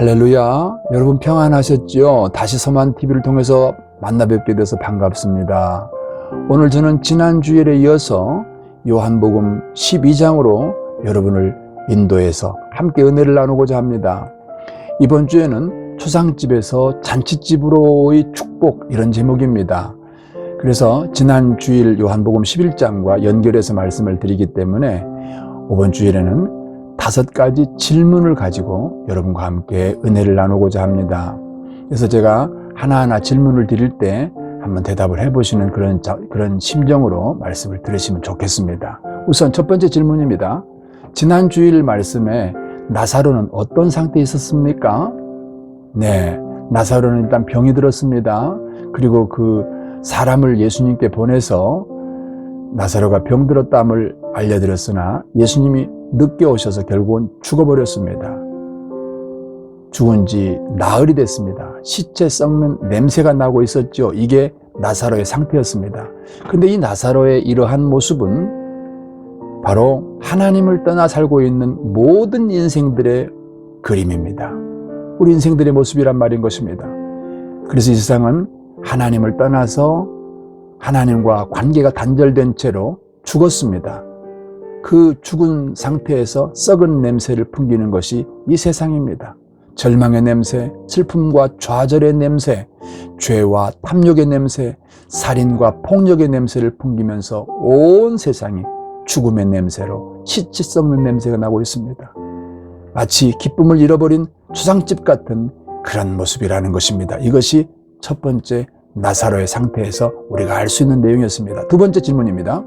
할렐루야. 여러분 평안하셨죠? 다시 서만TV를 통해서 만나 뵙게 돼서 반갑습니다. 오늘 저는 지난 주일에 이어서 요한복음 12장으로 여러분을 인도해서 함께 은혜를 나누고자 합니다. 이번 주에는 초상집에서 잔치집으로의 축복, 이런 제목입니다. 그래서 지난 주일 요한복음 11장과 연결해서 말씀을 드리기 때문에 이번 주일에는 5가지 질문을 가지고 여러분과 함께 은혜를 나누고자 합니다. 그래서 제가 하나하나 질문을 드릴 때 한번 대답을 해보시는 그런 심정으로 말씀을 들으시면 좋겠습니다. 우선 첫 번째 질문입니다. 지난 주일 말씀에 나사로는 어떤 상태에 있었습니까? 네, 나사로는 일단 병이 들었습니다. 그리고 그 사람을 예수님께 보내서 나사로가 병들었다함을 알려드렸으나 예수님이 늦게 오셔서 결국은 죽어버렸습니다. 죽은 지 나흘이 됐습니다. 시체 썩는 냄새가 나고 있었죠. 이게 나사로의 상태였습니다. 근데 이 나사로의 이러한 모습은 바로 하나님을 떠나 살고 있는 모든 인생들의 그림입니다. 우리 인생들의 모습이란 말인 것입니다. 그래서 이 세상은 하나님을 떠나서 하나님과 관계가 단절된 채로 죽었습니다. 그 죽은 상태에서 썩은 냄새를 풍기는 것이 이 세상입니다. 절망의 냄새, 슬픔과 좌절의 냄새, 죄와 탐욕의 냄새, 살인과 폭력의 냄새를 풍기면서 온 세상이 죽음의 냄새로 시체 썩는 냄새가 나고 있습니다. 마치 기쁨을 잃어버린 초상집 같은 그런 모습이라는 것입니다. 이것이 첫 번째 나사로의 상태에서 우리가 알 수 있는 내용이었습니다. 두 번째 질문입니다.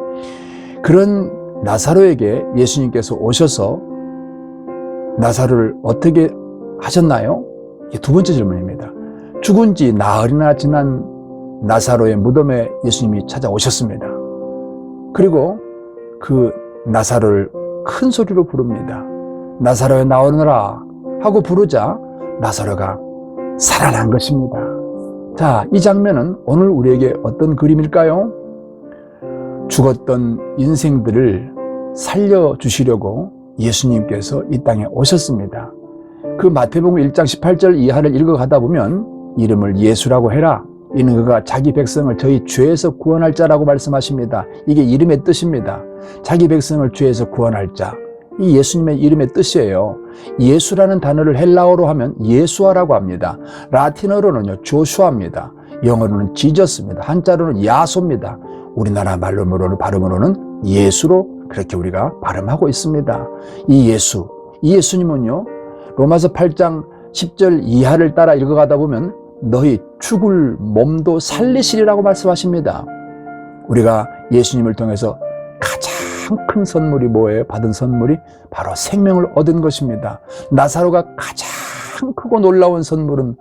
그런 나사로에게 예수님께서 오셔서 나사로를 어떻게 하셨나요? 이게 두 번째 질문입니다. 죽은 지 나흘이나 지난 나사로의 무덤에 예수님이 찾아오셨습니다. 그리고 그 나사로를 큰 소리로 부릅니다. 나사로야 나오너라 하고 부르자 나사로가 살아난 것입니다. 자, 이 장면은 오늘 우리에게 어떤 그림일까요? 죽었던 인생들을 살려주시려고 예수님께서 이 땅에 오셨습니다. 그 마태복음 1장 18절 이하를 읽어가다 보면 이름을 예수라고 해라. 이는 그가 자기 백성을 저희 죄에서 구원할 자라고 말씀하십니다. 이게 이름의 뜻입니다. 자기 백성을 죄에서 구원할 자. 이 예수님의 이름의 뜻이에요. 예수라는 단어를 헬라어로 하면 예수아라고 합니다. 라틴어로는요 조슈아입니다. 영어로는 지저스입니다. 한자로는 야소입니다. 우리나라 발음으로는 예수로 그렇게 우리가 발음하고 있습니다. 이 예수, 이 예수님은요 로마서 8장 10절 이하를 따라 읽어가다 보면 너희 죽을 몸도 살리시리라고 말씀하십니다. 우리가 예수님을 통해서 가장 큰 선물이 뭐예요? 받은 선물이 바로 생명을 얻은 것입니다. 나사로가 가장 크고 놀라운 선물은,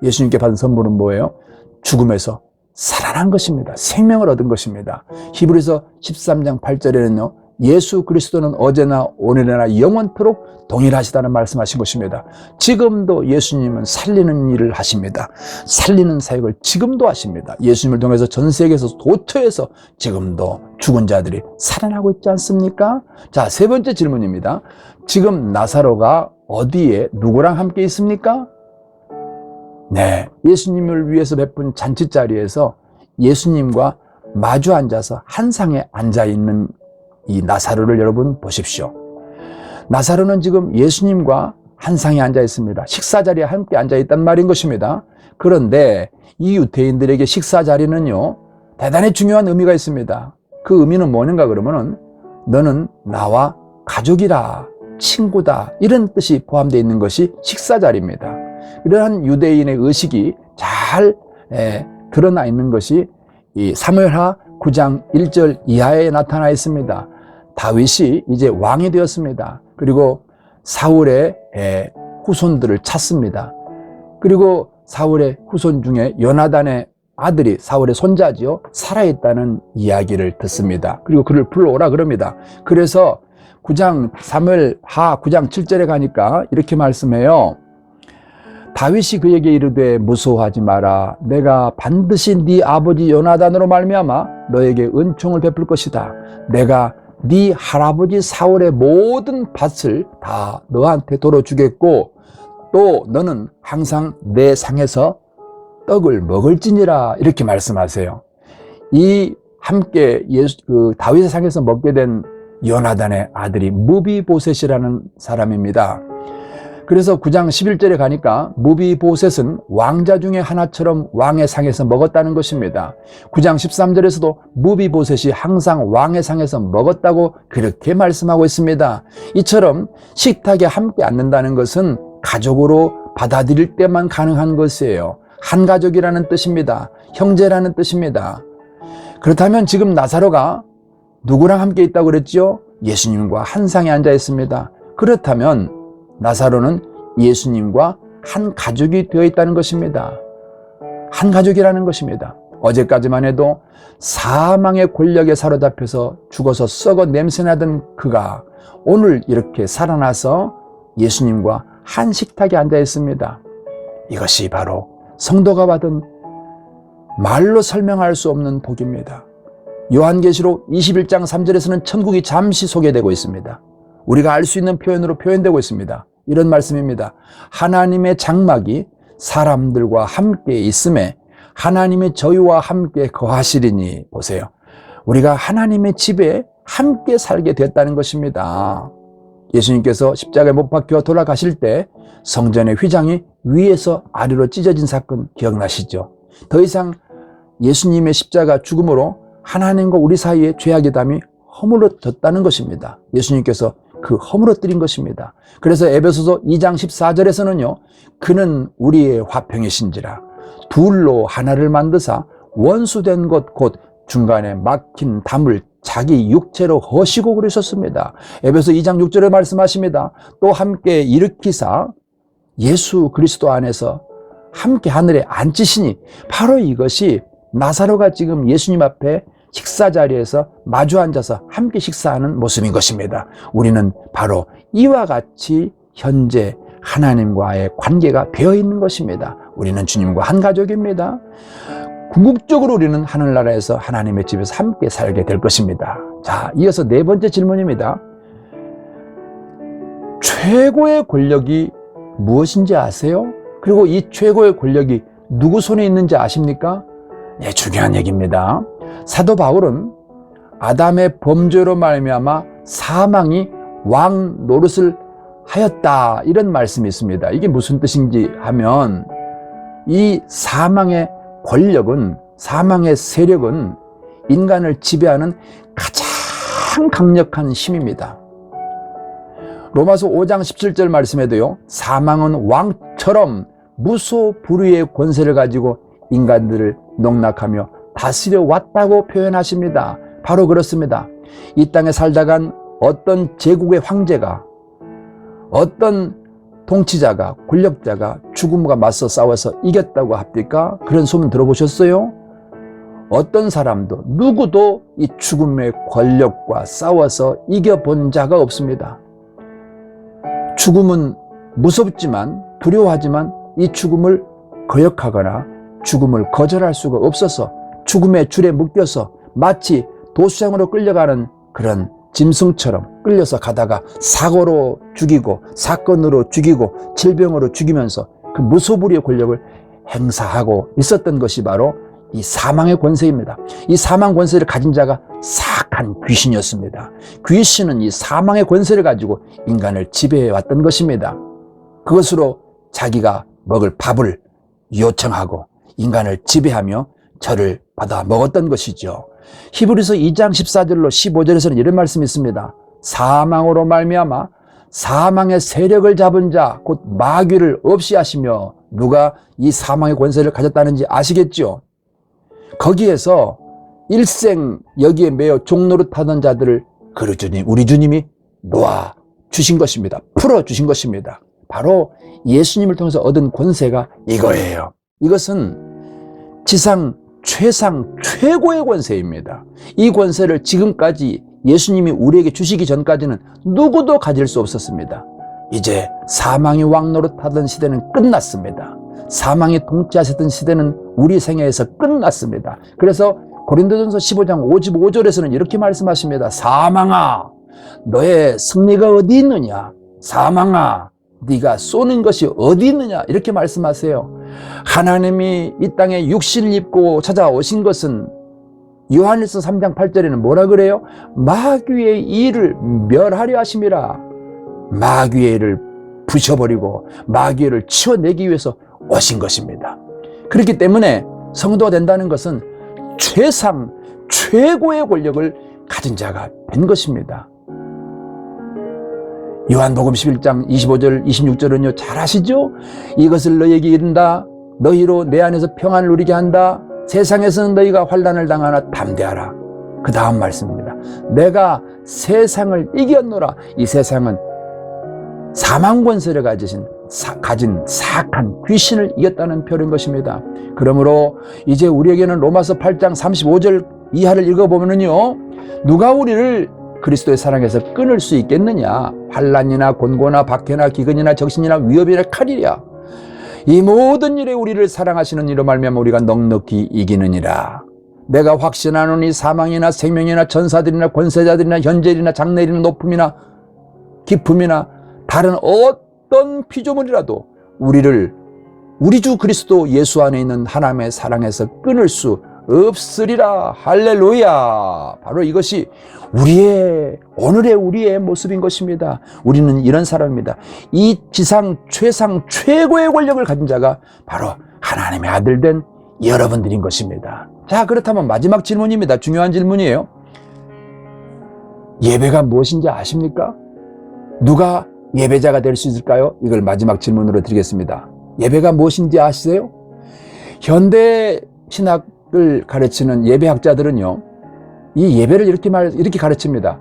예수님께 받은 선물은 뭐예요? 죽음에서 살아난 것입니다. 생명을 얻은 것입니다. 히브리서 13장 8절에는요 예수 그리스도는 어제나 오늘이나 영원토록 동일하시다는 말씀하신 것입니다. 지금도 예수님은 살리는 일을 하십니다. 살리는 사역을 지금도 하십니다. 예수님을 통해서 전 세계에서 도처에서 지금도 죽은 자들이 살아나고 있지 않습니까? 자, 세 번째 질문입니다. 지금 나사로가 어디에 누구랑 함께 있습니까? 네, 예수님을 위해서 베푼 잔치자리에서 예수님과 마주 앉아서 한 상에 앉아있는 이 나사로를 여러분 보십시오. 나사로는 지금 예수님과 한 상에 앉아 있습니다. 식사 자리에 함께 앉아 있단 말인 것입니다. 그런데 이 유대인들에게 식사 자리는요 대단히 중요한 의미가 있습니다. 그 의미는 뭐는가 그러면은 너는 나와 가족이라, 친구다, 이런 뜻이 포함되어 있는 것이 식사 자리입니다. 이러한 유대인의 의식이 잘 드러나 있는 것이 이 사무엘하 9장 1절 이하에 나타나 있습니다. 다윗이 이제 왕이 되었습니다. 그리고 사울의 후손들을 찾습니다. 그리고 사울의 후손 중에 요나단의 아들이 사울의 손자지요 살아있다는 이야기를 듣습니다. 그리고 그를 불러오라 그럽니다. 그래서 사무엘하 9장 7절에 가니까 이렇게 말씀해요. 다윗이 그에게 이르되 무서워하지 마라. 내가 반드시 네 아버지 요나단으로 말미암아 너에게 은총을 베풀 것이다. 내가 네 할아버지 사울의 모든 밭을 다 너한테 도로 주겠고 또 너는 항상 내 상에서 떡을 먹을지니라 이렇게 말씀하세요. 이 함께 다윗의 상에서 먹게 된 요나단의 아들이 무비보셋이라는 사람입니다. 그래서 9장 11절에 가니까 무비보셋은 왕자 중에 하나처럼 왕의 상에서 먹었다는 것입니다. 9장 13절에서도 무비보셋이 항상 왕의 상에서 먹었다고 그렇게 말씀하고 있습니다. 이처럼 식탁에 함께 앉는다는 것은 가족으로 받아들일 때만 가능한 것이에요. 한 가족이라는 뜻입니다. 형제라는 뜻입니다. 그렇다면 지금 나사로가 누구랑 함께 있다고 그랬죠? 예수님과 한 상에 앉아 있습니다. 그렇다면 나사로는 예수님과 한 가족이 되어 있다는 것입니다. 한 가족이라는 것입니다. 어제까지만 해도 사망의 권력에 사로잡혀서 죽어서 썩어 냄새나던 그가 오늘 이렇게 살아나서 예수님과 한 식탁에 앉아 있습니다. 이것이 바로 성도가 받은 말로 설명할 수 없는 복입니다. 요한계시록 21장 3절에서는 천국이 잠시 소개되고 있습니다. 우리가 알 수 있는 표현으로 표현되고 있습니다. 이런 말씀입니다. 하나님의 장막이 사람들과 함께 있음에 하나님의 저희와 함께 거하시리니. 보세요. 우리가 하나님의 집에 함께 살게 됐다는 것입니다. 예수님께서 십자가에 못 박혀 돌아가실 때 성전의 휘장이 위에서 아래로 찢어진 사건 기억나시죠? 더 이상 예수님의 십자가 죽음으로 하나님과 우리 사이의 죄악의 담이 허물어졌다는 것입니다. 예수님께서 그 허물어뜨린 것입니다. 그래서 에베소서 2장 14절에서는요. 그는 우리의 화평이신지라 둘로 하나를 만드사 원수된 것 곧 중간에 막힌 담을 자기 육체로 허시고 그러셨습니다. 에베소 2장 6절에 말씀하십니다. 또 함께 일으키사 예수 그리스도 안에서 함께 하늘에 앉히시니. 바로 이것이 나사로가 지금 예수님 앞에 식사 자리에서 마주 앉아서 함께 식사하는 모습인 것입니다. 우리는 바로 이와 같이 현재 하나님과의 관계가 되어 있는 것입니다. 우리는 주님과 한 가족입니다. 궁극적으로 우리는 하늘나라에서 하나님의 집에서 함께 살게 될 것입니다. 자, 이어서 네 번째 질문입니다. 최고의 권력이 무엇인지 아세요? 그리고 이 최고의 권력이 누구 손에 있는지 아십니까? 네, 중요한 얘기입니다. 사도 바울은 아담의 범죄로 말미암아 사망이 왕 노릇을 하였다 이런 말씀이 있습니다. 이게 무슨 뜻인지 하면 이 사망의 권력은, 사망의 세력은 인간을 지배하는 가장 강력한 힘입니다. 로마서 5장 17절 말씀에도요. 사망은 왕처럼 무소불위의 권세를 가지고 인간들을 농락하며 다스려 왔다고 표현하십니다. 바로 그렇습니다. 이 땅에 살다간 어떤 제국의 황제가, 어떤 통치자가, 권력자가 죽음과 맞서 싸워서 이겼다고 합니까? 그런 소문 들어보셨어요? 어떤 사람도, 누구도 이 죽음의 권력과 싸워서 이겨본 자가 없습니다. 죽음은 무섭지만, 두려워하지만 이 죽음을 거역하거나 죽음을 거절할 수가 없어서 죽음의 줄에 묶여서 마치 도수장으로 끌려가는 그런 짐승처럼 끌려서 가다가 사고로 죽이고 사건으로 죽이고 질병으로 죽이면서 그 무소불위의 권력을 행사하고 있었던 것이 바로 이 사망의 권세입니다. 이 사망 권세를 가진 자가 사악한 귀신이었습니다. 귀신은 이 사망의 권세를 가지고 인간을 지배해 왔던 것입니다. 그것으로 자기가 먹을 밥을 요청하고 인간을 지배하며 저를 받아 먹었던 것이죠. 히브리서 2장 14절로 15절에서는 이런 말씀이 있습니다. 사망으로 말미암아 사망의 세력을 잡은 자 곧 마귀를 없이 하시며. 누가 이 사망의 권세를 가졌다는지 아시겠죠? 거기에서 일생 여기에 매여 종노릇하던 자들을 우리 주님이 놓아 주신 것입니다. 풀어 주신 것입니다. 바로 예수님을 통해서 얻은 권세가 이거예요. 이것은 지상 최상 최고의 권세입니다. 이 권세를 지금까지 예수님이 우리에게 주시기 전까지는 누구도 가질 수 없었습니다. 이제 사망이 왕노릇하던 시대는 끝났습니다. 사망이 통치하셨던 시대는 우리 생애에서 끝났습니다. 그래서 고린도전서 15장 55절에서는 이렇게 말씀하십니다. 사망아, 너의 승리가 어디 있느냐? 사망아, 네가 쏘는 것이 어디 있느냐 이렇게 말씀하세요. 하나님이 이 땅에 육신을 입고 찾아오신 것은 요한일서 3장 8절에는 뭐라 그래요? 마귀의 일을 멸하려 하심이라. 마귀의 일을 부셔버리고 마귀의 일을 치워내기 위해서 오신 것입니다. 그렇기 때문에 성도가 된다는 것은 최상 최고의 권력을 가진 자가 된 것입니다. 요한복음 11장 25절 26절은요 잘 아시죠? 이것을 너희에게 이른다. 너희로 내 안에서 평안을 누리게 한다. 세상에서는 너희가 환난을 당하나 담대하라. 그 다음 말씀입니다. 내가 세상을 이겼노라. 이 세상은 사망 권세를 가진 사악한 귀신을 이겼다는 표현인 것입니다. 그러므로 이제 우리에게는 로마서 8장 35절 이하를 읽어보면요 누가 우리를 그리스도의 사랑에서 끊을 수 있겠느냐? 환난이나 곤고나 박해나 기근이나 적신이나 위협이나 칼이랴. 이 모든 일에 우리를 사랑하시는 이로 말미암아 우리가 넉넉히 이기느니라. 내가 확신하노니 사망이나 생명이나 전사들이나 권세자들이나 현재일이나 장래일이나 높음이나 깊음이나 다른 어떤 피조물이라도 우리를 우리 주 그리스도 예수 안에 있는 하나님의 사랑에서 끊을 수 없으리라. 할렐루야. 바로 이것이 오늘의 우리의 모습인 것입니다. 우리는 이런 사람입니다. 이 지상 최상 최고의 권력을 가진 자가 바로 하나님의 아들 된 여러분들인 것입니다. 자, 그렇다면 마지막 질문입니다. 중요한 질문이에요. 예배가 무엇인지 아십니까? 누가 예배자가 될 수 있을까요? 이걸 마지막 질문으로 드리겠습니다. 예배가 무엇인지 아시세요? 현대 신학을 가르치는 예배학자들은요, 이 예배를 이렇게 가르칩니다.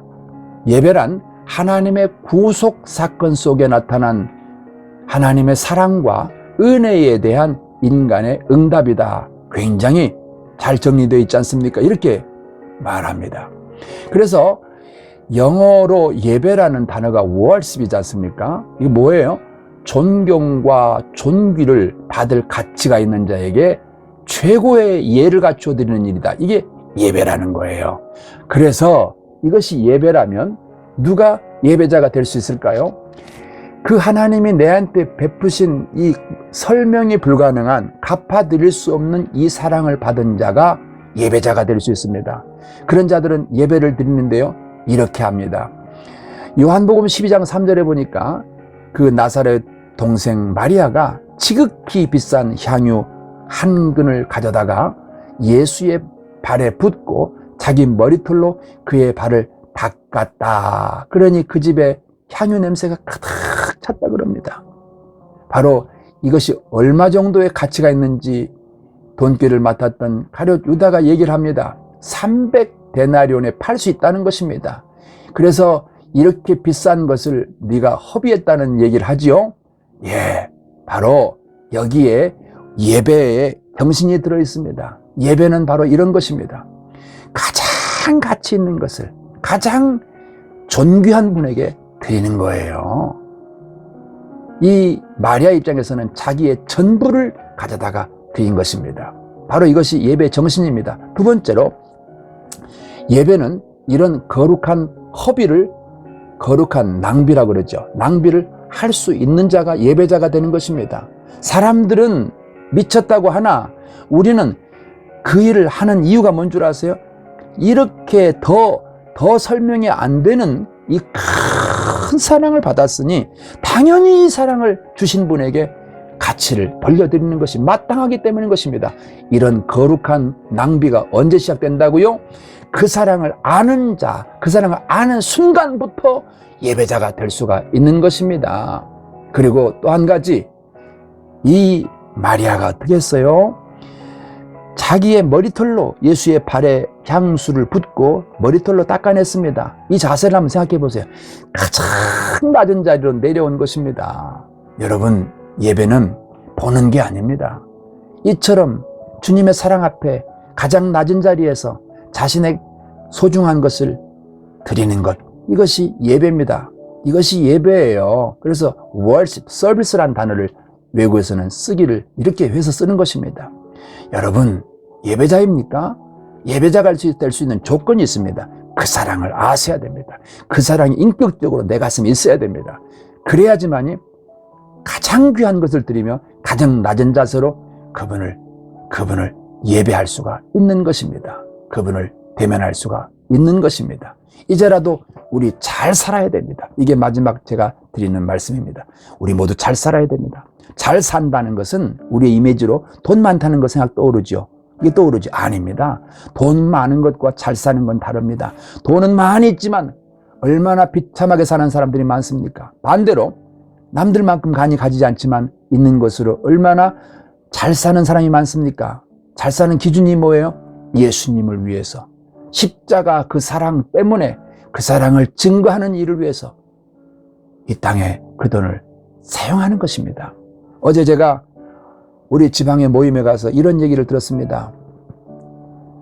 예배란 하나님의 구속 사건 속에 나타난 하나님의 사랑과 은혜에 대한 인간의 응답이다. 굉장히 잘 정리되어 있지 않습니까? 이렇게 말합니다. 그래서 영어로 예배라는 단어가 worship이지 않습니까? 이게 뭐예요? 존경과 존귀를 받을 가치가 있는 자에게 최고의 예를 갖추어 드리는 일이다. 이게 예배라는 거예요. 그래서 이것이 예배라면 누가 예배자가 될 수 있을까요? 그 하나님이 내한테 베푸신 이 설명이 불가능한 갚아드릴 수 없는 이 사랑을 받은 자가 예배자가 될 수 있습니다. 그런 자들은 예배를 드리는데요, 이렇게 합니다. 요한복음 12장 3절에 보니까 그 나사렛 동생 마리아가 지극히 비싼 향유 한 근을 가져다가 예수의 발에 붓고 자기 머리털로 그의 발을 닦았다. 그러니 그 집에 향유 냄새가 가득 찼다 그럽니다. 바로 이것이 얼마 정도의 가치가 있는지 돈귀를 맡았던 가룟 유다가 얘기를 합니다. 300데나리온에 팔 수 있다는 것입니다. 그래서 이렇게 비싼 것을 네가 허비했다는 얘기를 하지요. 예, 바로 여기에 예배에 정신이 들어 있습니다. 예배는 바로 이런 것입니다. 가장 가치 있는 것을 가장 존귀한 분에게 드리는 거예요. 이 마리아 입장에서는 자기의 전부를 가져다가 드린 것입니다. 바로 이것이 예배의 정신입니다. 두 번째로, 예배는 이런 거룩한 허비를 거룩한 낭비라고 그러죠. 낭비를 할 수 있는 자가 예배자가 되는 것입니다. 사람들은 미쳤다고 하나 우리는 그 일을 하는 이유가 뭔 줄 아세요? 이렇게 더 설명이 안 되는 이 큰 사랑을 받았으니 당연히 이 사랑을 주신 분에게 가치를 돌려드리는 것이 마땅하기 때문인 것입니다. 이런 거룩한 낭비가 언제 시작된다고요? 그 사랑을 아는 자, 그 사랑을 아는 순간부터 예배자가 될 수가 있는 것입니다. 그리고 또 한 가지, 이 마리아가 어떻게 했어요? 자기의 머리털로 예수의 발에 향수를 붓고 머리털로 닦아냈습니다. 이 자세를 한번 생각해 보세요. 가장 낮은 자리로 내려온 것입니다. 여러분, 예배는 보는 게 아닙니다. 이처럼 주님의 사랑 앞에 가장 낮은 자리에서 자신의 소중한 것을 드리는 것, 이것이 예배입니다. 이것이 예배예요. 그래서 worship, 서비스란 단어를 외국에서는 쓰기를 이렇게 해서 쓰는 것입니다. 여러분, 예배자입니까? 예배자가 될 수 있는 조건이 있습니다. 그 사랑을 아셔야 됩니다. 그 사랑이 인격적으로 내 가슴에 있어야 됩니다. 그래야지만이 가장 귀한 것을 드리며 가장 낮은 자세로 그분을 예배할 수가 있는 것입니다. 그분을 대면할 수가 있는 것입니다. 이제라도 우리 잘 살아야 됩니다. 이게 마지막 제가 드리는 말씀입니다. 우리 모두 잘 살아야 됩니다. 잘 산다는 것은 우리의 이미지로 돈 많다는 거 생각 떠오르죠. 이게 떠오르지? 아닙니다. 돈 많은 것과 잘 사는 건 다릅니다. 돈은 많이 있지만 얼마나 비참하게 사는 사람들이 많습니까? 반대로 남들만큼 간이 가지지 않지만 있는 것으로 얼마나 잘 사는 사람이 많습니까? 잘 사는 기준이 뭐예요? 예수님을 위해서 십자가 그 사랑 때문에 그 사랑을 증거하는 일을 위해서 이 땅에 그 돈을 사용하는 것입니다. 어제 제가 우리 지방의 모임에 가서 이런 얘기를 들었습니다.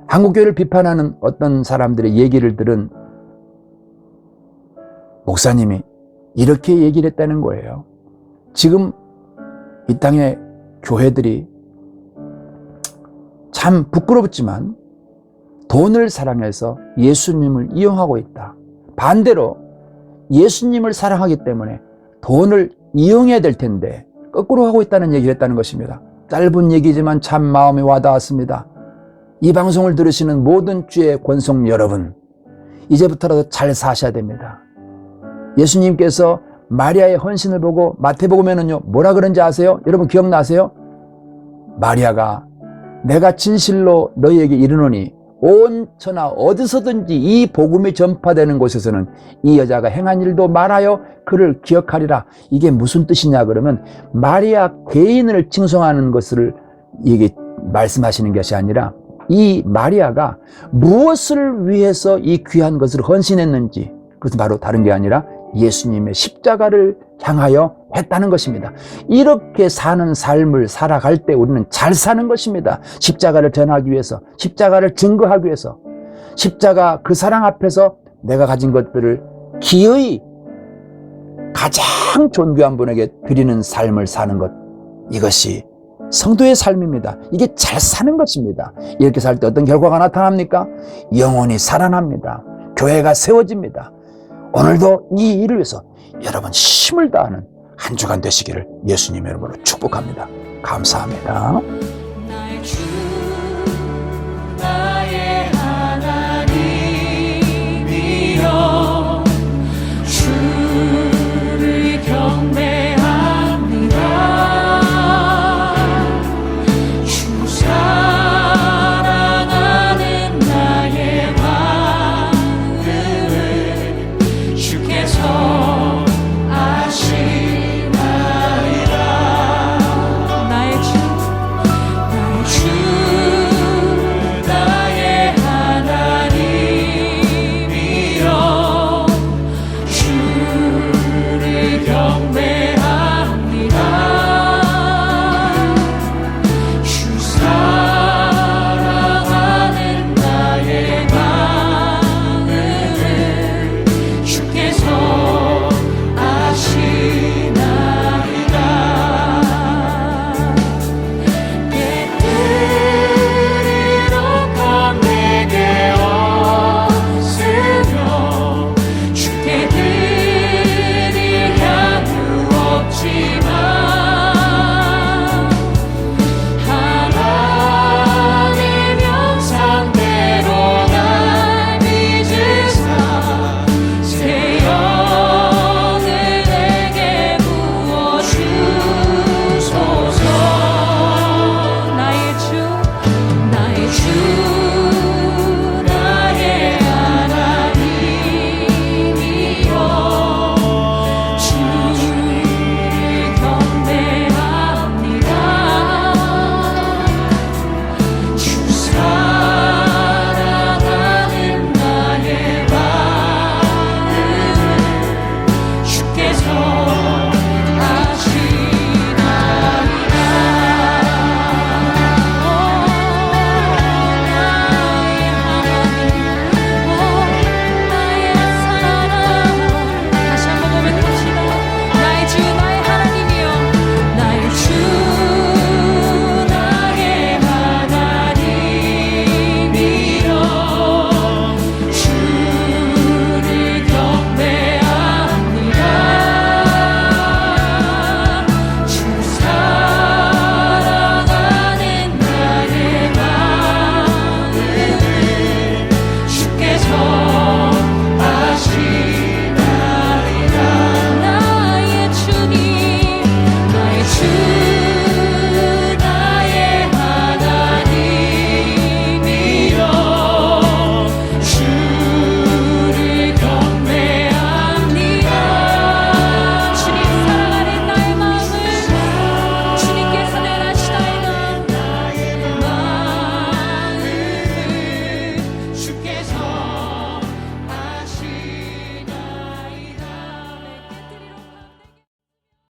한국교회를 비판하는 어떤 사람들의 얘기를 들은 목사님이 이렇게 얘기를 했다는 거예요. 지금 이 땅의 교회들이 참 부끄럽지만 돈을 사랑해서 예수님을 이용하고 있다. 반대로 예수님을 사랑하기 때문에 돈을 이용해야 될 텐데 거꾸로 하고 있다는 얘기를 했다는 것입니다. 짧은 얘기지만 참 마음에 와닿았습니다. 이 방송을 들으시는 모든 주의 권속 여러분, 이제부터라도 잘 사셔야 됩니다. 예수님께서 마리아의 헌신을 보고 마태복음에는요 뭐라 그런지 아세요? 여러분 기억나세요? 마리아가 내가 진실로 너희에게 이르노니 온 천하 어디서든지 이 복음이 전파되는 곳에서는 이 여자가 행한 일도 말하여 그를 기억하리라. 이게 무슨 뜻이냐 그러면 마리아 개인을 칭송하는 것을 이게 말씀하시는 것이 아니라 이 마리아가 무엇을 위해서 이 귀한 것을 헌신했는지, 그것은 바로 다른 게 아니라 예수님의 십자가를 향하여 했다는 것입니다. 이렇게 사는 삶을 살아갈 때 우리는 잘 사는 것입니다. 십자가를 전하기 위해서, 십자가를 증거하기 위해서, 십자가 그 사랑 앞에서 내가 가진 것들을 기어이 가장 존귀한 분에게 드리는 삶을 사는 것, 이것이 성도의 삶입니다. 이게 잘 사는 것입니다. 이렇게 살 때 어떤 결과가 나타납니까? 영혼이 살아납니다. 교회가 세워집니다. 오늘도 이 일을 위해서 여러분 힘을 다하는 한 주간 되시기를 예수님의 이름으로 축복합니다. 감사합니다.